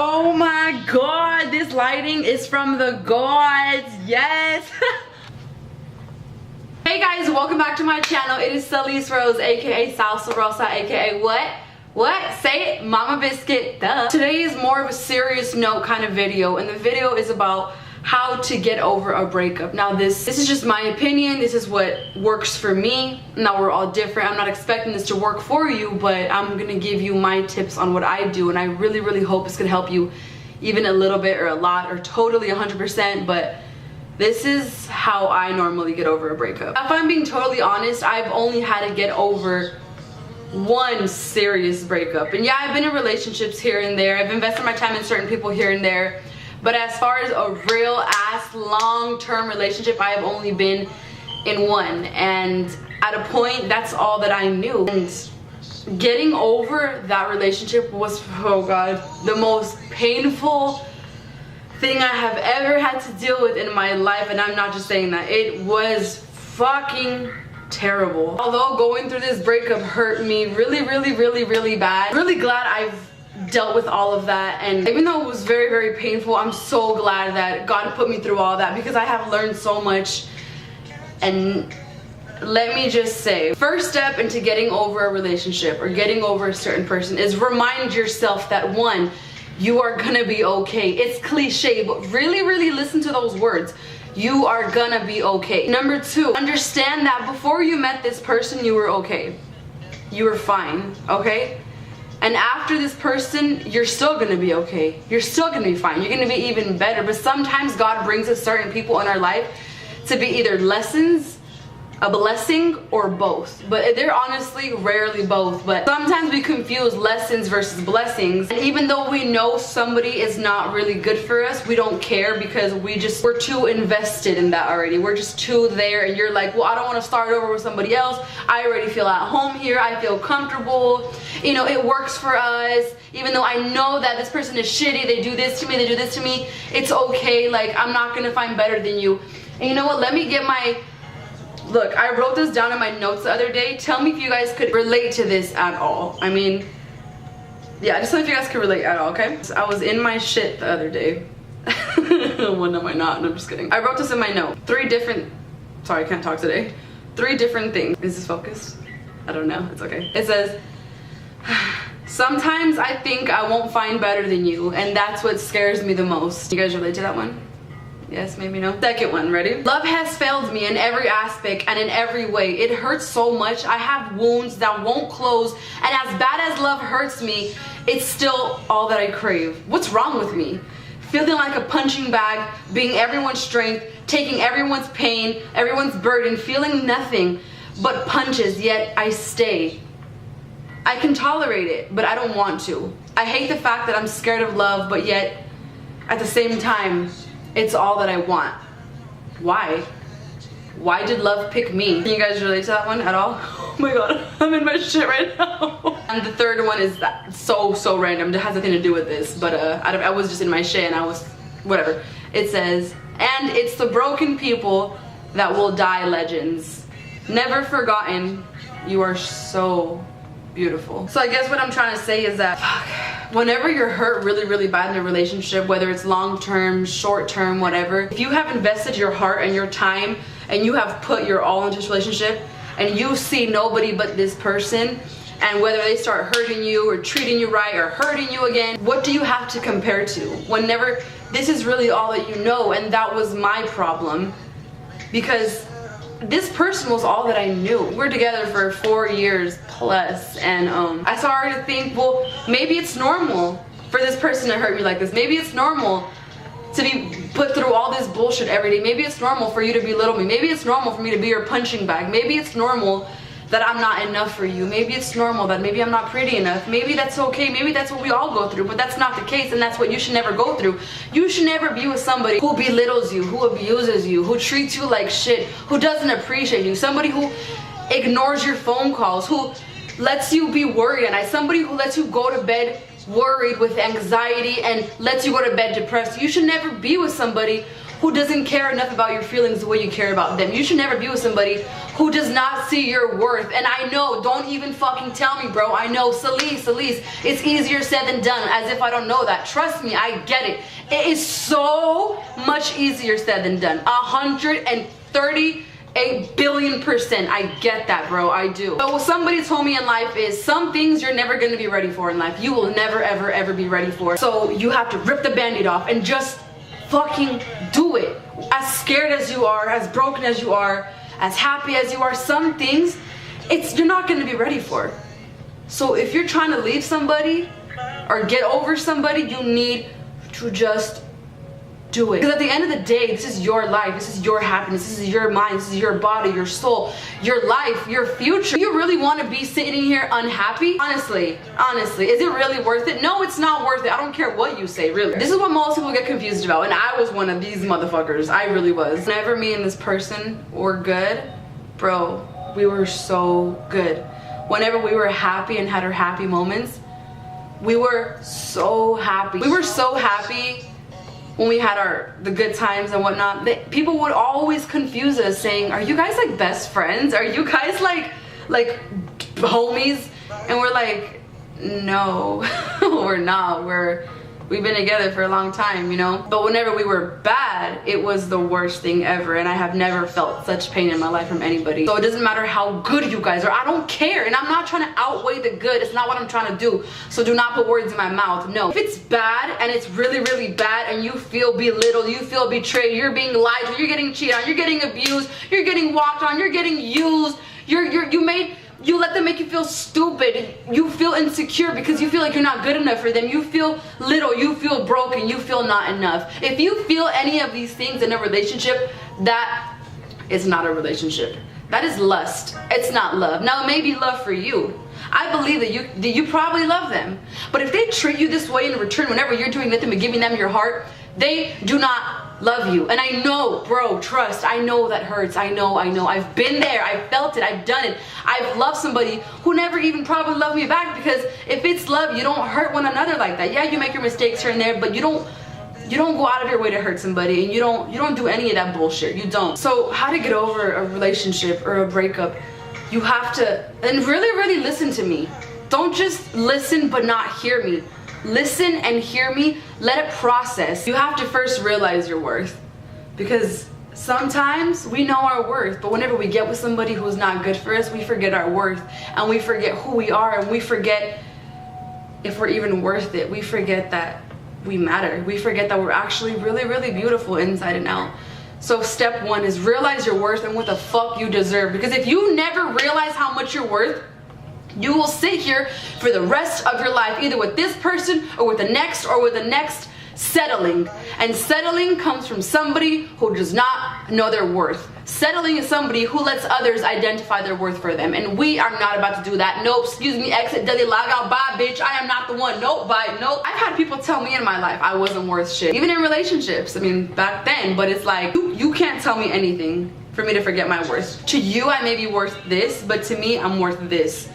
Oh my god, this lighting is from the gods. Yes. Hey guys, welcome back to my channel. It is Salice Rose, aka Salsa Rosa, aka what? Say it, Mama Biscuit, duh. Today is more of a serious note kind of video, and the video is about how to get over a breakup. Now this is just my opinion. This is what works for me. Now we're all different. I'm not expecting this to work for you, but I'm gonna give you my tips on what I do, and I really hope it's gonna help you even a little bit or a lot or totally 100%, but this is how I normally get over a breakup. If I'm being totally honest, I've only had to get over one serious breakup. And yeah, I've been in relationships here and there. I've invested my time in certain people here and there. But as far as a real ass long-term relationship, I have only been in one. And at a point, that's all that I knew. And getting over that relationship was, oh God, the most painful thing I have ever had to deal with in my life. And I'm not just saying that. It was fucking terrible. Although going through this breakup hurt me really bad. Really glad I've dealt with all of that, and even though it was very painful, I'm so glad that God put me through all that, because I have learned so much. And let me just say, first step into getting over a relationship or getting over a certain person is remind yourself that one, you are gonna be okay. It's cliche, but really listen to those words. You are gonna be okay. Number two, understand that before you met this person, you were okay. You were fine, okay? And after this person, you're still gonna be okay. You're still gonna be fine. You're gonna be even better. But sometimes God brings us certain people in our life to be either lessons, a blessing, or both. But they're honestly rarely both. But sometimes we confuse lessons versus blessings. And even though we know somebody is not really good for us, we don't care, because we're too invested in that already. We're just too there, and you're like, well, I don't want to start over with somebody else. I already feel at home here. I feel comfortable. You know, it works for us. Even though I know that this person is shitty, they do this to me, they do this to me, it's okay. Like, I'm not gonna find better than you. And you know what? Let me get my... Look, I wrote this down in my notes the other day. Tell me if you guys could relate to this at all. I mean, yeah, just tell me if you guys could relate at all, okay? So I was in my shit the other day. When am I not? No, I'm just kidding. I wrote this in my note. Sorry, I can't talk today. 3 different things. Is this focused? I don't know, it's okay. It says, sometimes I think I won't find better than you, and that's what scares me the most. You guys relate to that one? Yes, maybe no. Second one, ready? Love has failed me in every aspect and in every way. It hurts so much. I have wounds that won't close, and as bad as love hurts me, it's still all that I crave. What's wrong with me? Feeling like a punching bag, being everyone's strength, taking everyone's pain, everyone's burden, feeling nothing but punches, yet I stay. I can tolerate it, but I don't want to. I hate the fact that I'm scared of love, but yet at the same time, it's all that I want. Why? Why did love pick me? Can you guys relate to that one at all? Oh my god, I'm in my shit right now. And the third one is that so random. It has nothing to do with this, but I was just in my shit and I was, whatever. It says, and it's the broken people that will die legends. Never forgotten, you are so beautiful. So I guess what I'm trying to say is that, whenever you're hurt really bad in a relationship, whether it's long-term, short-term, whatever, if you have invested your heart and your time and you have put your all into this relationship and you see nobody but this person, and whether they start hurting you or treating you right or hurting you again, what do you have to compare to? Whenever this is really all that you know. And that was my problem, because this person was all that I knew. We're together for 4 years plus, and I started to think, well, maybe it's normal for this person to hurt me like this. Maybe it's normal to be put through all this bullshit every day. Maybe it's normal for you to belittle me. Maybe it's normal for me to be your punching bag. Maybe it's normal that I'm not enough for you. Maybe it's normal that maybe I'm not pretty enough. Maybe that's okay. Maybe that's what we all go through, but that's not the case, and that's what you should never go through. You should never be with somebody who belittles you, who abuses you, who treats you like shit, who doesn't appreciate you, somebody who ignores your phone calls, who lets you be worried at night, somebody who lets you go to bed worried with anxiety and lets you go to bed depressed. You should never be with somebody who doesn't care enough about your feelings the way you care about them. You should never be with somebody who does not see your worth. And I know, don't even fucking tell me, bro. I know, Salice, it's easier said than done, as if I don't know that. Trust me, I get it. It is so much easier said than done. 138 billion%. I get that, bro. I do. But what somebody told me in life is some things you're never going to be ready for in life. You will never, ever, ever be ready for. So you have to rip the band-aid off and just fucking do it. As scared as you are, as broken as you are, as happy as you are, some things you're not going to be ready for. So if you're trying to leave somebody or get over somebody, you need to just do it. Because at the end of the day, this is your life, this is your happiness, this is your mind, this is your body, your soul, your life, your future. Do you really want to be sitting here unhappy? Honestly, is it really worth it? No, it's not worth it. I don't care what you say, really. This is what most people get confused about, and I was one of these motherfuckers. I really was. Whenever me and this person were good, bro, we were so good. Whenever we were happy and had our happy moments, we were so happy. We were so happy when we had the good times and whatnot. People would always confuse us saying, are you guys like best friends? Are you guys like homies? And we're like, no, we're not. We've been together for a long time, you know? But whenever we were bad, it was the worst thing ever, and I have never felt such pain in my life from anybody. So it doesn't matter how good you guys are, I don't care, and I'm not trying to outweigh the good. It's not what I'm trying to do, so do not put words in my mouth. No. If it's bad, and it's really, really bad, and you feel belittled, you feel betrayed, you're being lied to, you're getting cheated on, you're getting abused, you're getting walked on, you're getting used, you let them make you feel stupid. You feel insecure because you feel like you're not good enough for them. You feel little, you feel broken, you feel not enough. If you feel any of these things in a relationship, that is not a relationship. That is lust. It's not love. Now, it may be love for you. I believe that you probably love them. But if they treat you this way in return, whenever you're doing nothing but giving them your heart, they do not love you. And I know, bro, trust, I know that hurts. I know. I've been there. I've felt it. I've done it. I've loved somebody who never even probably loved me back, because if it's love, you don't hurt one another like that. Yeah, you make your mistakes here and there, but you don't go out of your way to hurt somebody, and you don't do any of that bullshit. You don't. So how to get over a relationship or a breakup, you have to, and really, really listen to me. Don't just listen but not hear me. Listen and hear me. Let it process. You have to first realize your worth, because sometimes we know our worth, but whenever we get with somebody who's not good for us, we forget our worth, and we forget who we are, and we forget if we're even worth it. We forget that we matter. We forget that we're actually really, really beautiful inside and out. So step one is realize your worth and what the fuck you deserve, because if you never realize how much you're worth, you will sit here for the rest of your life, either with this person or with the next settling. And settling comes from somebody who does not know their worth. Settling is somebody who lets others identify their worth for them, and we are not about to do that. Nope, excuse me, exit, delete, log out, bye bitch, I am not the one. Nope, bye, nope. I've had people tell me in my life I wasn't worth shit, even in relationships. I mean, back then, but it's like, you can't tell me anything for me to forget my worth. To you, I may be worth this, but to me, I'm worth this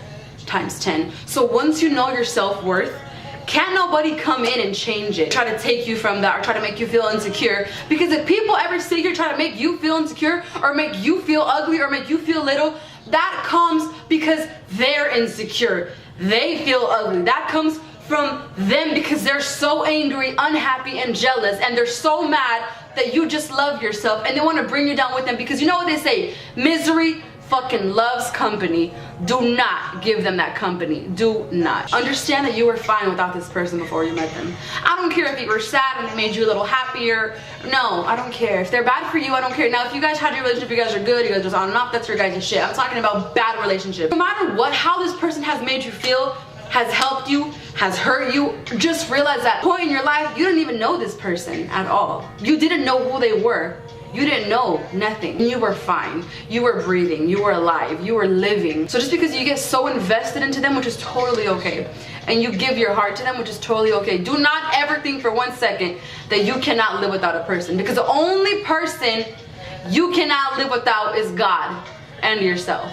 times 10. So once you know your self-worth, can't nobody come in and change it, try to take you from that, or try to make you feel insecure. Because if people ever sit here try to make you feel insecure, or make you feel ugly, or make you feel little, that comes because they're insecure. They feel ugly. That comes from them because they're so angry, unhappy, and jealous, and they're so mad that you just love yourself, and they want to bring you down with them, because you know what they say, misery fucking loves company. Do not give them that company. Do not. Understand that you were fine without this person before you met them. I don't care if you were sad and it made you a little happier. No, I don't care. If they're bad for you, I don't care. Now, if you guys had your relationship, you guys are good, you guys just on and off, that's your guys' shit. I'm talking about bad relationships. No matter what, how this person has made you feel, has helped you, has hurt you, just realize that point in your life, you didn't even know this person at all. You didn't know who they were. You didn't know nothing. You were fine. You were breathing. You were alive. You were living. So just because you get so invested into them, which is totally okay, and you give your heart to them, which is totally okay, do not ever think for 1 second that you cannot live without a person, because the only person you cannot live without is God and yourself.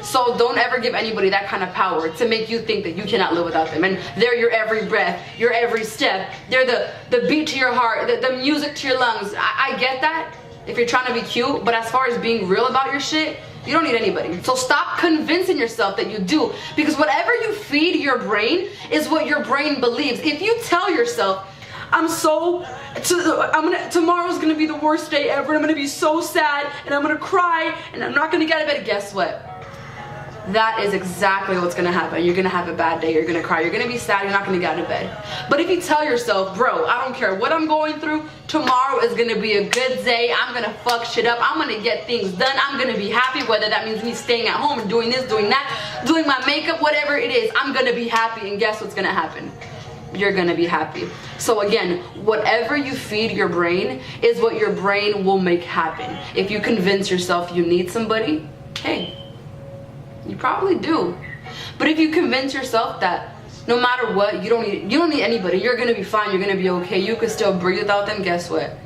So don't ever give anybody that kind of power to make you think that you cannot live without them. And they're your every breath, your every step. They're the beat to your heart, the music to your lungs. I get that if you're trying to be cute, but as far as being real about your shit, you don't need anybody. So stop convincing yourself that you do, because whatever you feed your brain is what your brain believes. If you tell yourself, tomorrow's gonna be the worst day ever, I'm gonna be so sad, and I'm gonna cry, and I'm not gonna get out of bed, guess what? That is exactly what's gonna happen. You're gonna have a bad day, you're gonna cry, you're gonna be sad, you're not gonna get out of bed. But if you tell yourself, bro, I don't care what I'm going through, tomorrow is gonna be a good day, I'm gonna fuck shit up, I'm gonna get things done, I'm gonna be happy, whether that means me staying at home and doing this, doing that, doing my makeup, whatever it is, I'm gonna be happy, and guess what's gonna happen? You're gonna be happy. So again, whatever you feed your brain is what your brain will make happen. If you convince yourself you need somebody, hey, you probably do. But if you convince yourself that no matter what, you don't need anybody, you're gonna be fine, you're gonna be okay, you can still breathe without them, guess what?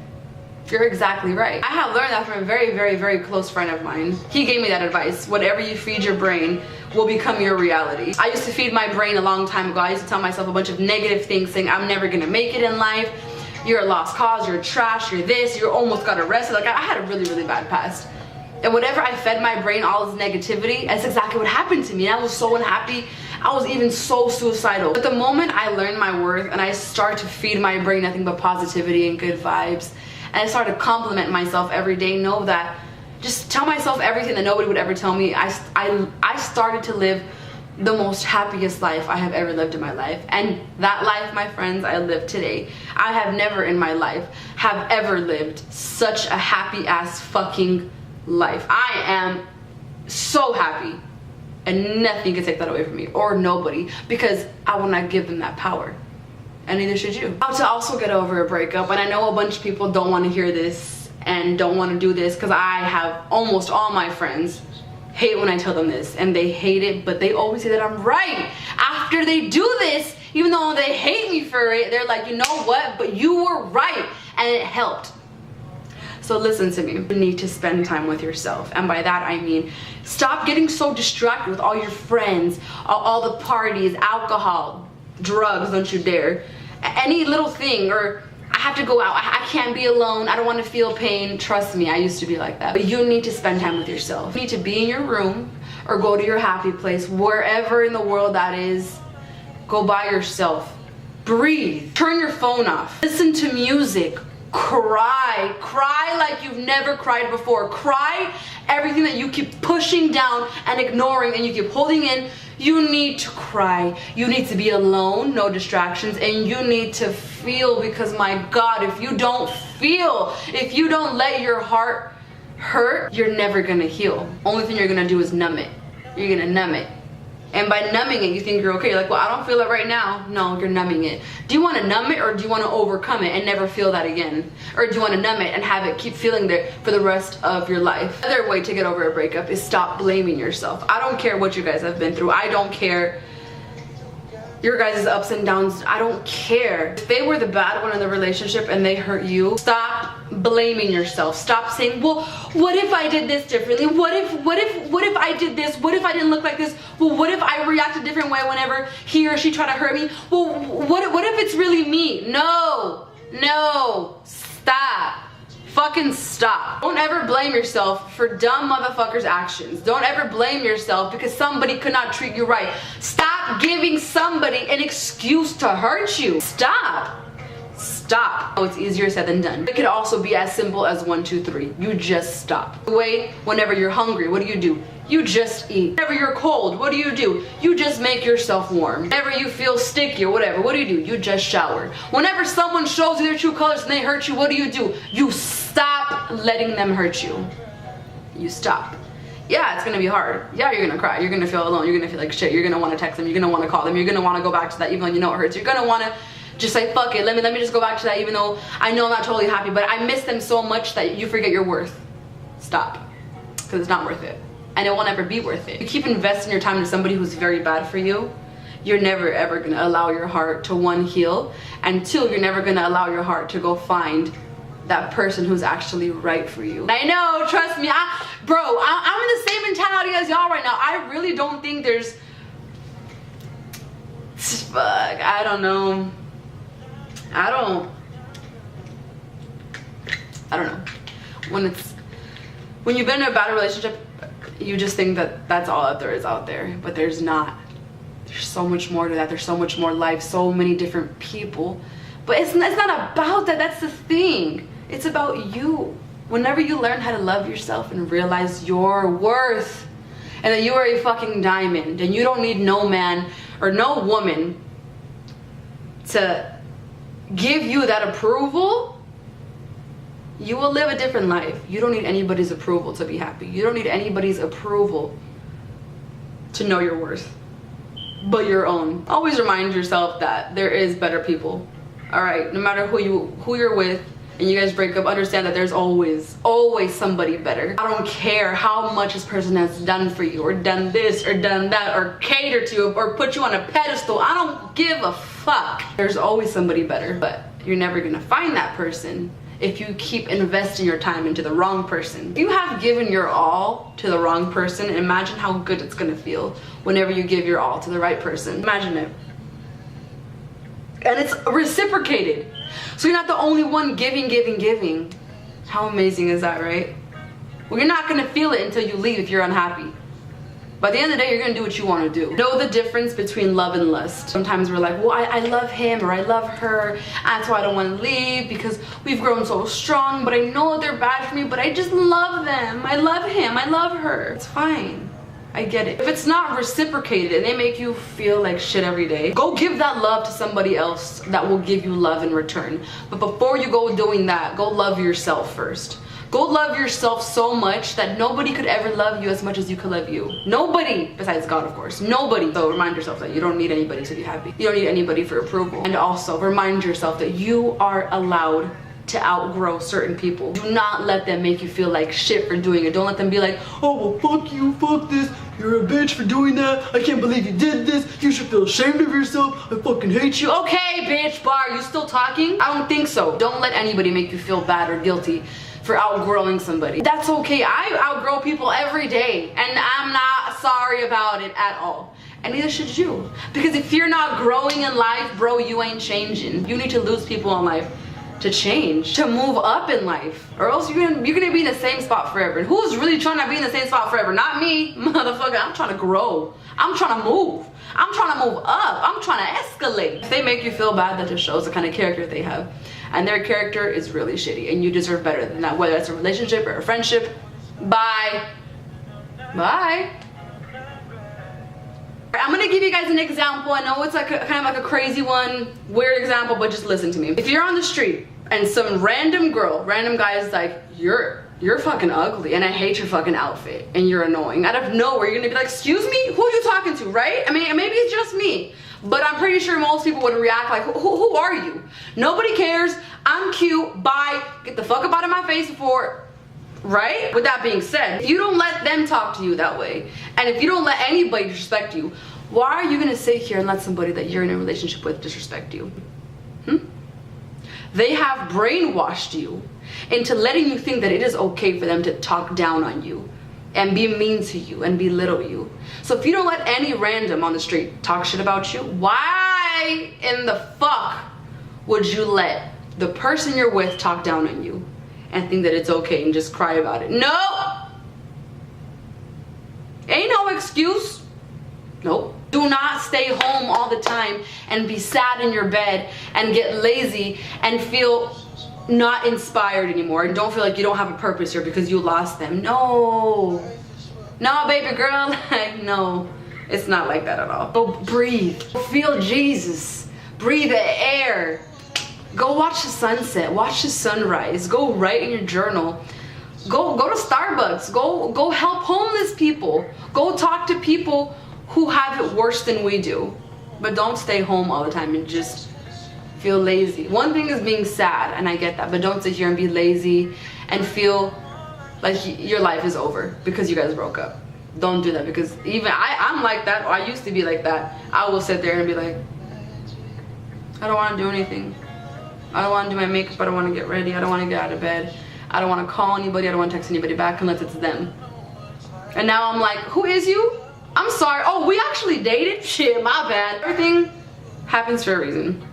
You're exactly right. I have learned that from a very, very, very close friend of mine. He gave me that advice. Whatever you feed your brain will become your reality. I used to feed my brain a long time ago. I used to tell myself a bunch of negative things, saying I'm never gonna make it in life, you're a lost cause, you're trash, you're this, you almost got arrested. Like, I had a really, really bad past. And whenever I fed my brain all this negativity, that's exactly what happened to me. I was so unhappy. I was even so suicidal. But the moment I learned my worth and I started to feed my brain nothing but positivity and good vibes, and I started to compliment myself every day, know that, just tell myself everything that nobody would ever tell me, I started to live the most happiest life I have ever lived in my life. And that life, my friends, I live today. I have never in my life have ever lived such a happy ass fucking life. I am so happy, and nothing can take that away from me, or nobody, because I will not give them that power, and neither should you. How to also get over a breakup. And I know a bunch of people don't want to hear this and don't want to do this, because I have almost all my friends hate when I tell them this, and they hate it, but they always say that I'm right. After they do this, even though they hate me for it, they're like, you know what, but you were right, and it helped. So listen to me, you need to spend time with yourself. And by that I mean, stop getting so distracted with all your friends, all the parties, alcohol, drugs, don't you dare. Any little thing, or I have to go out, I can't be alone, I don't want to feel pain. Trust me, I used to be like that. But you need to spend time with yourself. You need to be in your room or go to your happy place, wherever in the world that is. Go by yourself. Breathe. Turn your phone off. Listen to music. Cry like you've never cried before. Cry everything that you keep pushing down and ignoring and you keep holding in. You need to cry. You need to be alone, no distractions, and you need to feel, because my God, if you don't feel, if you don't let your heart hurt, you're never gonna heal. Only thing you're gonna do is numb it. You're gonna numb it. And by numbing it, you think you're okay. You're like, well, I don't feel it right now. No, you're numbing it. Do you want to numb it, or do you want to overcome it and never feel that again? Or do you want to numb it and have it keep feeling there for the rest of your life? Another way to get over a breakup is stop blaming yourself. I don't care what you guys have been through. I don't care your guys' ups and downs. I don't care. If they were the bad one in the relationship and they hurt you, stop blaming yourself. Stop saying, well, what if I did this differently? What if I did this? What if I didn't look like this? Well, what if I react a different way whenever he or she tried to hurt me? Well, what if it's really me? No, stop. Fucking stop. Don't ever blame yourself for dumb motherfuckers' actions. Don't ever blame yourself because somebody could not treat you right. Stop giving somebody an excuse to hurt you. Stop. Oh, it's easier said than done. It could also be as simple as 1, 2, 3. You just stop. Whenever you're hungry, what do? You just eat. Whenever you're cold, what do? You just make yourself warm. Whenever you feel sticky or whatever, what do? You just shower. Whenever someone shows you their true colors and they hurt you, what do? You stop letting them hurt you. You stop. Yeah, it's gonna be hard. Yeah, you're gonna cry. You're gonna feel alone. You're gonna feel like shit. You're gonna want to text them. You're gonna want to call them. You're gonna want to go back to that even though you know it hurts. You're gonna want to just say, fuck it, let me just go back to that even though I know I'm not totally happy, but I miss them so much that you forget your worth. Stop. Because it's not worth it. And it will never be worth it. You keep investing your time into somebody who's very bad for you, you're never ever gonna allow your heart to, 1, heal, and 2, you're never gonna allow your heart to go find that person who's actually right for you. I know, trust me, I'm in the same mentality as y'all right now. I really don't think there's, fuck, I don't know. I don't know. When you've been in a bad relationship, you just think that that's all that there is out there, but there's not. There's so much more to that. There's so much more life, so many different people. But it's not about that. That's the thing. It's about you. Whenever you learn how to love yourself and realize your worth and that you are a fucking diamond and you don't need no man or no woman to give you that approval, you will live a different life. You don't need anybody's approval to be happy. You don't need anybody's approval to know your worth, but your own. Always remind yourself that there is better people. All right, no matter who you're with and you guys break up, understand that there's always somebody better. I don't care how much this person has done for you or done this or done that or catered to you or put you on a pedestal. I don't give a fuck. There's always somebody better, but you're never gonna find that person if you keep investing your time into the wrong person. If you have given your all to the wrong person, imagine how good it's gonna feel whenever you give your all to the right person. Imagine it. And it's reciprocated. So you're not the only one giving. How amazing is that, right? Well, you're not gonna feel it until you leave if you're unhappy. By the end of the day, you're gonna do what you wanna do. Know the difference between love and lust. Sometimes we're like, well, I love him or I love her. That's why I don't wanna leave because we've grown so strong, but I know that they're bad for me, but I just love them. I love him, I love her. It's fine. I get it. If it's not reciprocated and they make you feel like shit every day, go give that love to somebody else that will give you love in return. But before you go doing that, go love yourself first. Go love yourself so much that nobody could ever love you as much as you could love you. Nobody, besides God, of course. Nobody. So remind yourself that you don't need anybody to be happy. You don't need anybody for approval. And also remind yourself that you are allowed to outgrow certain people. Do not let them make you feel like shit for doing it. Don't let them be like, oh, well, fuck you, fuck this. You're a bitch for doing that. I can't believe you did this. You should feel ashamed of yourself. I fucking hate you. Okay, bitch, bar, you still talking? I don't think so. Don't let anybody make you feel bad or guilty for outgrowing somebody. That's okay. I outgrow people every day and I'm not sorry about it at all. And neither should you. Because if you're not growing in life, bro, you ain't changing. You need to lose people in life to change, to move up in life, or else you're gonna be in the same spot forever. And who's really trying to be in the same spot forever? Not me, motherfucker. I'm trying to grow. I'm trying to move. I'm trying to move up. I'm trying to escalate. If they make you feel bad, that just shows the kind of character they have. And their character is really shitty and you deserve better than that, whether it's a relationship or a friendship. Bye. Bye. I'm gonna give you guys an example. I know it's like kind of like a crazy one, weird example, but just listen to me. If you're on the street and some random guy is like, you're fucking ugly and I hate your fucking outfit and you're annoying. Out of nowhere, you're gonna be like, excuse me? Who are you talking to, right? I mean, maybe it's just me, but I'm pretty sure most people would react like, who are you? Nobody cares. I'm cute. Bye. Get the fuck up out of my face before. Right? With that being said, if you don't let them talk to you that way, and if you don't let anybody disrespect you, why are you gonna sit here and let somebody that you're in a relationship with disrespect you? They have brainwashed you into letting you think that it is okay for them to talk down on you and be mean to you and belittle you. So if you don't let any random on the street talk shit about you, why in the fuck would you let the person you're with talk down on you and think that it's okay and just cry about it? No! Ain't no excuse. Nope. Do not stay home all the time and be sad in your bed and get lazy and feel not inspired anymore and don't feel like you don't have a purpose here because you lost them. No. No, baby girl. No. It's not like that at all. Go breathe. Feel Jesus. Breathe the air. Go watch the sunset. Watch the sunrise. Go write in your journal. Go to Starbucks. Go help homeless people. Go talk to people who have it worse than we do. But don't stay home all the time and just feel lazy. One thing is being sad, and I get that, but don't sit here and be lazy and feel like your life is over because you guys broke up. Don't do that, because even I'm like that, or I used to be like that. I will sit there and be like, I don't want to do anything. I don't want to do my makeup. I don't want to get ready. I don't want to get out of bed. I don't want to call anybody. I don't want to text anybody back unless it's them. And now I'm like, who is you? I'm sorry. Oh, we actually dated? Shit, my bad. Everything happens for a reason.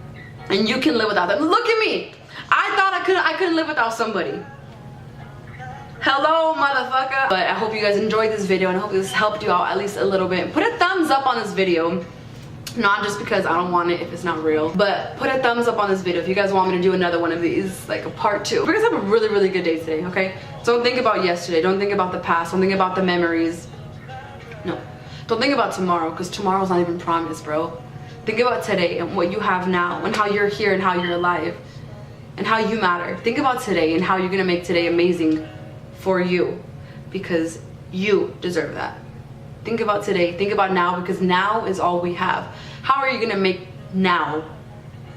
And you can live without them. Look at me. I thought I couldn't live without somebody. Hello, motherfucker. But I hope you guys enjoyed this video and I hope this helped you out at least a little bit. Put a thumbs up on this video. Not just because I don't want it if it's not real, but put a thumbs up on this video if you guys want me to do another one of these, like a part 2. You guys have a really, really good day today, okay? Don't think about yesterday. Don't think about the past. Don't think about the memories. No. Don't think about tomorrow, because tomorrow's not even promised, bro. Think about today and what you have now and how you're here and how you're alive and how you matter. Think about today and how you're gonna make today amazing for you, because you deserve that. Think about today, think about now, because now is all we have. How are you gonna make now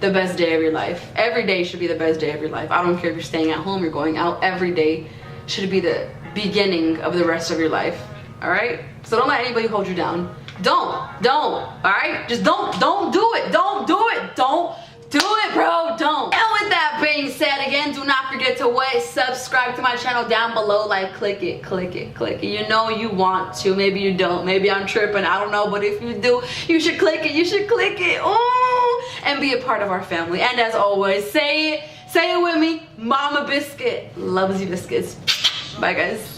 the best day of your life? Every day should be the best day of your life. I don't care if you're staying at home, you're going out. Every day should be the beginning of the rest of your life, all right? So don't let anybody hold you down. Don't, all right? Just don't do it, don't do it, don't do it, bro, don't. And with that being said, again, do not forget to what? Subscribe to my channel down below. Like, click it. You know you want to, maybe you don't, maybe I'm tripping, I don't know, but if you do, you should click it, ooh, and be a part of our family. And as always, say it with me, Mama Biscuit loves you biscuits. Bye, guys.